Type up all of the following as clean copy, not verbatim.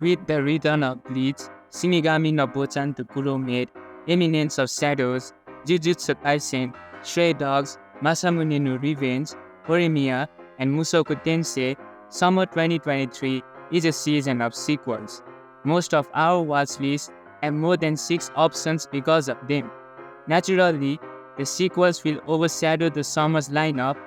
With the return of Bleach, Shinigami no Bochan to Kuromaid, Eminence of Shadows, Jujutsu Kaisen, Stray Dogs, Masamune no Revenge, Horimiya, and Mushoku Tensei, summer 2023 is a season of sequels. Most of our watch lists have more than 6 options because of them. Naturally, the sequels will overshadow the summer's lineup.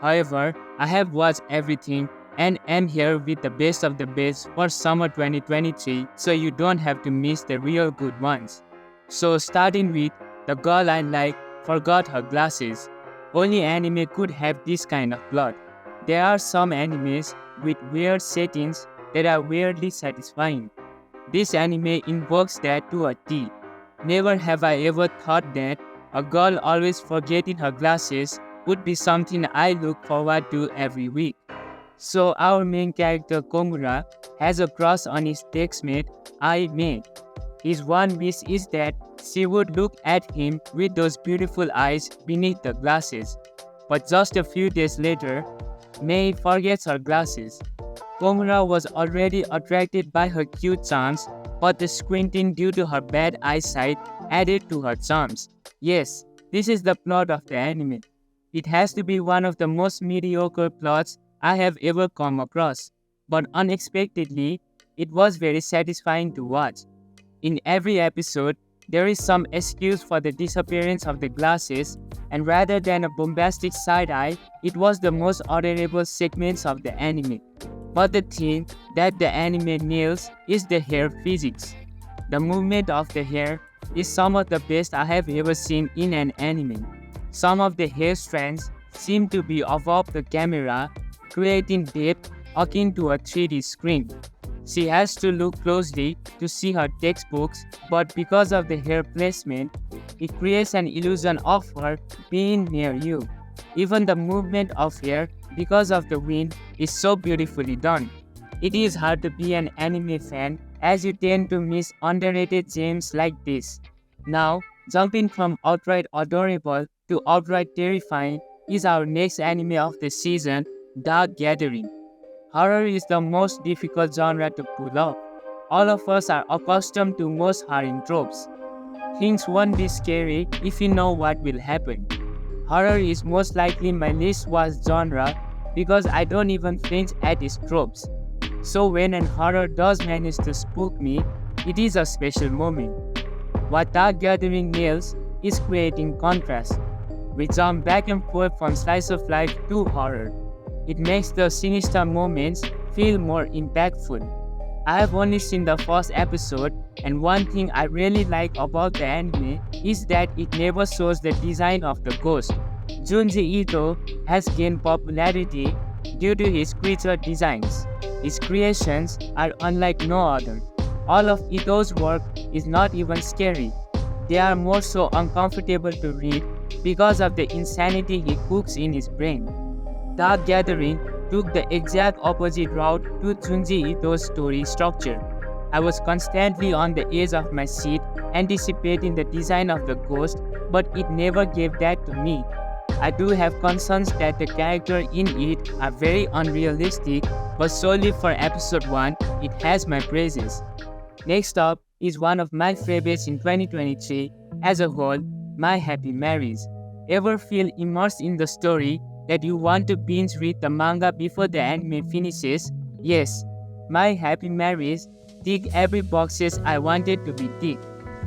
However, I have watched everything and am here with the best of the best for summer 2023, so you don't have to miss the real good ones. So starting with The Girl I Like Forgot Her Glasses. Only anime could have this kind of plot. There are some animes with weird settings that are weirdly satisfying. This anime invokes that to a T. Never have I ever thought that a girl always forgetting her glasses would be something I look forward to every week. So our main character Komura has a crush on his textmate Ai-mei. His one wish is that she would look at him with those beautiful eyes beneath the glasses. But just a few days later, Mei forgets her glasses. Komura was already attracted by her cute charms, but the squinting due to her bad eyesight added to her charms. Yes, this is the plot of the anime. It has to be one of the most mediocre plots I have ever come across, but unexpectedly, it was very satisfying to watch. In every episode, there is some excuse for the disappearance of the glasses, and rather than a bombastic side-eye, it was the most adorable segments of the anime. But the thing that the anime nails is the hair physics. The movement of the hair is some of the best I have ever seen in an anime. Some of the hair strands seem to be above the camera, creating depth akin to a 3D screen. She has to look closely to see her textbooks, but because of the hair placement, it creates an illusion of her being near you. Even the movement of hair, because of the wind, is so beautifully done. It is hard to be an anime fan as you tend to miss underrated gems like this. Now, jumping from outright adorable to outright terrifying is our next anime of the season, Dark Gathering. Horror is the most difficult genre to pull off. All of us are accustomed to most harem tropes. Things won't be scary if you know what will happen. Horror is most likely my least watched genre because I don't even flinch at its tropes. So when an horror does manage to spook me, it is a special moment. What Dark Gathering nails is creating contrast. We jump back and forth from slice of life to horror. It makes the sinister moments feel more impactful. I have only seen the first episode, and one thing I really like about the anime is that it never shows the design of the ghost. Junji Ito has gained popularity due to his creature designs. His creations are unlike no other. All of Ito's work is not even scary. They are more so uncomfortable to read because of the insanity he cooks in his brain. Dark Gathering took the exact opposite route to Junji Ito's story structure. I was constantly on the edge of my seat anticipating the design of the ghost, but it never gave that to me. I do have concerns that the characters in it are very unrealistic, but solely for episode 1, it has my praises. Next up is one of my favorites in 2023 as a whole, My Happy Marriage. Ever feel immersed in the story that you want to binge read the manga before the anime finishes? Yes, My Happy Marriage ticked every boxes I wanted to be ticked.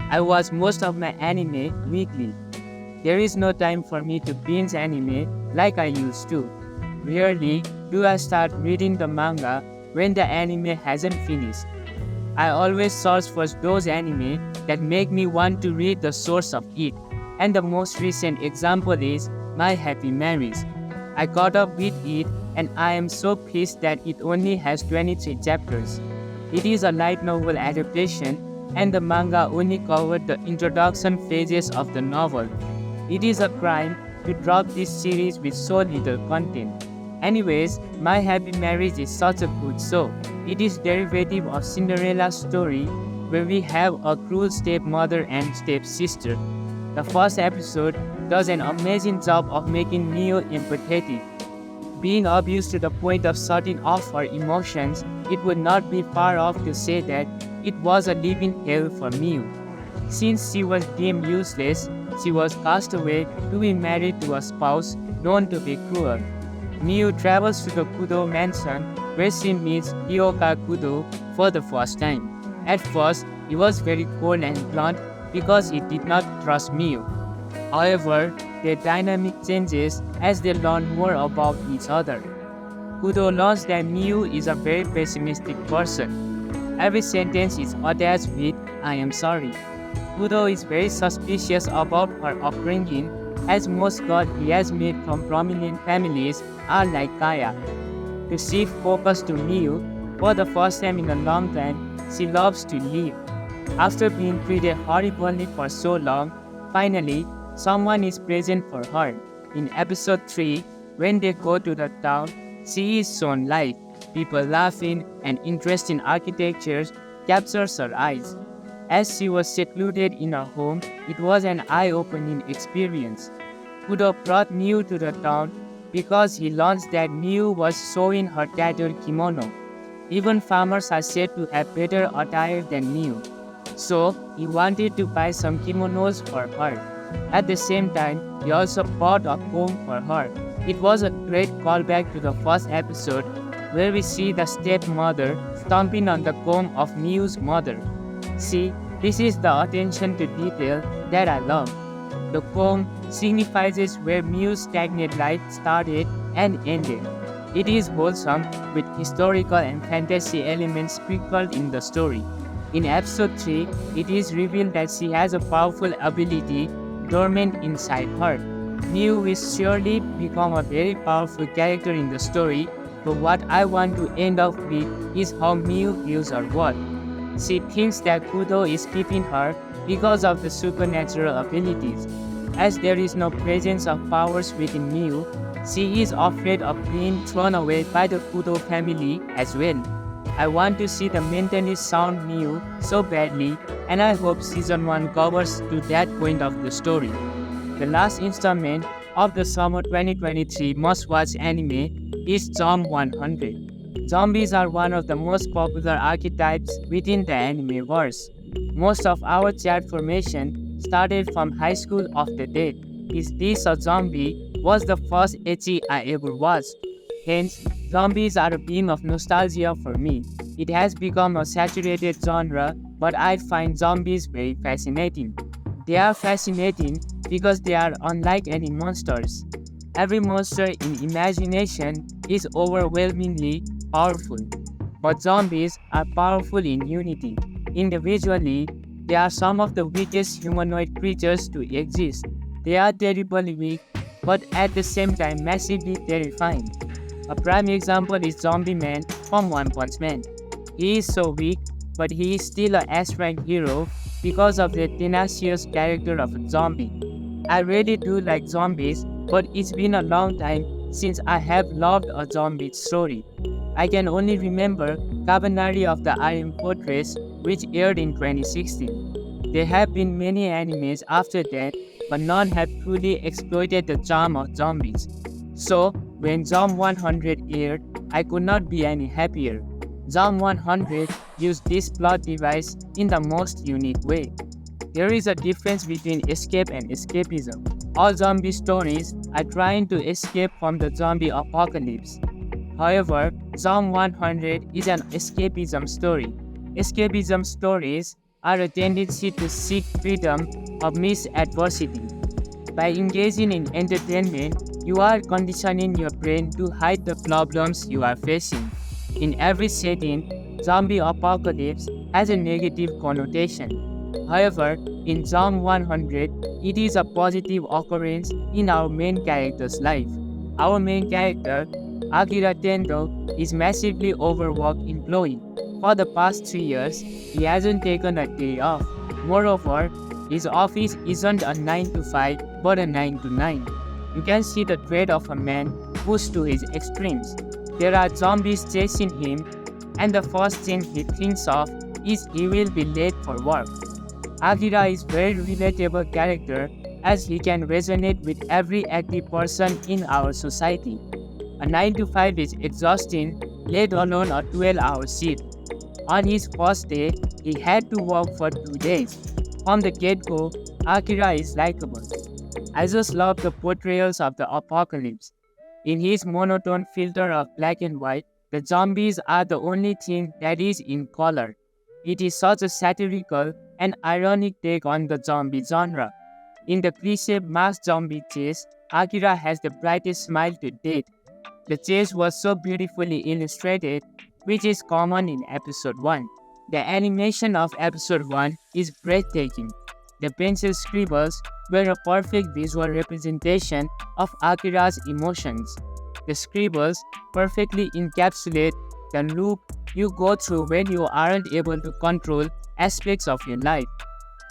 I watch most of my anime weekly. There is no time for me to binge anime like I used to. Rarely do I start reading the manga when the anime hasn't finished. I always search for those anime that make me want to read the source of it, and the most recent example is My Happy Marriage. I caught up with it and I am so pissed that it only has 23 chapters. It is a light novel adaptation and the manga only covered the introduction phases of the novel. It is a crime to drop this series with so little content. Anyways, My Happy Marriage is such a good show. It is derivative of Cinderella's story where we have a cruel stepmother and stepsister. The first episode does an amazing job of making Neo empathetic. Being abused to the point of shutting off her emotions, it would not be far off to say that it was a living hell for Miu. Since she was deemed useless, she was cast away to be married to a spouse known to be cruel. Miu travels to the Kudo mansion where she meets Ryoka Kudo for the first time. At first, he was very cold and blunt because he did not trust Miu. However, their dynamic changes as they learn more about each other. Kudo learns that Miu is a very pessimistic person. Every sentence is attached with "I am sorry." Kudo is very suspicious about her upbringing, as most girls he has met from prominent families are like Kaya. To shift focus to Miu, for the first time in a long time, she loves to leave. After being treated horribly for so long, finally, someone is present for her. In episode 3, when they go to the town, she is shown life. People laughing and interest in architecture captures her eyes. As she was secluded in her home, it was an eye-opening experience. Kudo brought Miu to the town because he learned that Miu was sewing her tattered kimono. Even farmers are said to have better attire than Miu. So, he wanted to buy some kimonos for her. At the same time, he also bought a comb for her. It was a great callback to the first episode where we see the stepmother stomping on the comb of Miu's mother. See, this is the attention to detail that I love. The comb signifies where Miu's stagnant life started and ended. It is wholesome with historical and fantasy elements sprinkled in the story. In episode 3, it is revealed that she has a powerful ability dormant inside her. Miu will surely become a very powerful character in the story, but what I want to end up with is how Miu views her world. She thinks that Kudo is keeping her because of the supernatural abilities. As there is no presence of powers within Miu, she is afraid of being thrown away by the Kudo family as well. I want to see the mentally sound Miu so badly, and I hope season 1 covers to that point of the story. The last installment of the summer 2023 must-watch anime is Zom 100. Zombies are one of the most popular archetypes within the anime verse. Most of our chat formation started from High School of the Dead. Is This a Zombie was the first ecchi I ever watched. Hence, zombies are a beam of nostalgia for me. It has become a saturated genre, but I find zombies very fascinating. They are fascinating because they are unlike any monsters. Every monster in imagination is overwhelmingly powerful, but zombies are powerful in unity. Individually, they are some of the weakest humanoid creatures to exist. They are terribly weak, but at the same time massively terrifying. A prime example is Zombie Man from One Punch Man. He is so weak, but he is still an S-rank hero because of the tenacious character of a zombie. I really do like zombies, but it's been a long time since I have loved a zombie story. I can only remember Kabanari of the Iron Fortress, which aired in 2016. There have been many animes after that, but none have truly exploited the charm of zombies. So, when Zom 100 aired, I could not be any happier. Zom 100 used this plot device in the most unique way. There is a difference between escape and escapism. All zombie stories are trying to escape from the zombie apocalypse. However, Zom 100 is an escapism story. Escapism stories are a tendency to seek freedom amidst adversity. By engaging in entertainment, you are conditioning your brain to hide the problems you are facing. In every setting, zombie apocalypse has a negative connotation. However, in Zom 100, it is a positive occurrence in our main character's life. Our main character, Akira Tendo, is massively overworked employee. For the past 3 years, he hasn't taken a day off. Moreover, his office isn't a 9 to 5 but a 9 to 9. You can see the dread of a man pushed to his extremes. There are zombies chasing him, and the first thing he thinks of is he will be late for work. Akira is a very relatable character as he can resonate with every active person in our society. A 9 to 5 is exhausting, let alone a 12-hour shift. On his first day, he had to work for 2 days. From the get-go, Akira is likable. I just love the portrayals of the apocalypse. In his monotone filter of black and white, the zombies are the only thing that is in color. It is such a satirical and ironic take on the zombie genre. In the cliché mass zombie chase, Akira has the brightest smile to date. The chase was so beautifully illustrated, which is common in episode 1. The animation of episode 1 is breathtaking. The pencil scribbles were a perfect visual representation of Akira's emotions. The scribbles perfectly encapsulate the loop you go through when you aren't able to control aspects of your life.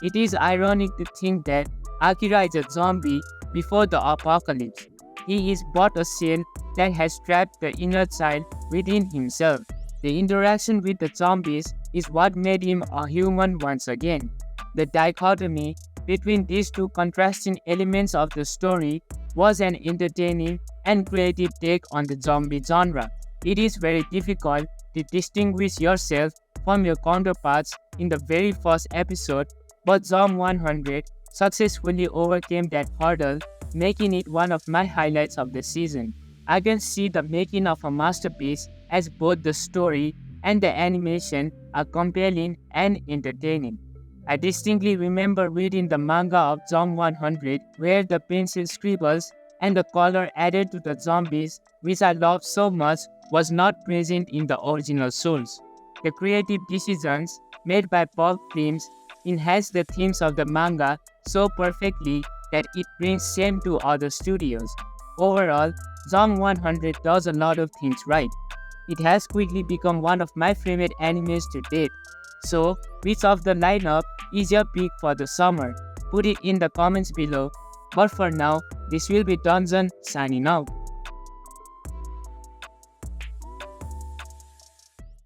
It is ironic to think that Akira is a zombie before the apocalypse. He is but a shell that has trapped the inner child within himself. The interaction with the zombies is what made him a human once again. The dichotomy between these two contrasting elements of the story was an entertaining and creative take on the zombie genre. It is very difficult to distinguish yourself from your counterparts in the very first episode, but Zom 100 successfully overcame that hurdle, making it one of my highlights of the season. I can see the making of a masterpiece as both the story and the animation are compelling and entertaining. I distinctly remember reading the manga of Zom 100 where the pencil scribbles and the color added to the zombies, which I loved so much, was not present in the original source. The creative decisions made by Pulp Films enhance the themes of the manga so perfectly that it brings shame to other studios. Overall, Zom 100 does a lot of things right. It has quickly become one of my favorite animes to date. So, which of the lineup is your pick for the summer? Put it in the comments below. But for now, this will be Dungeon signing out.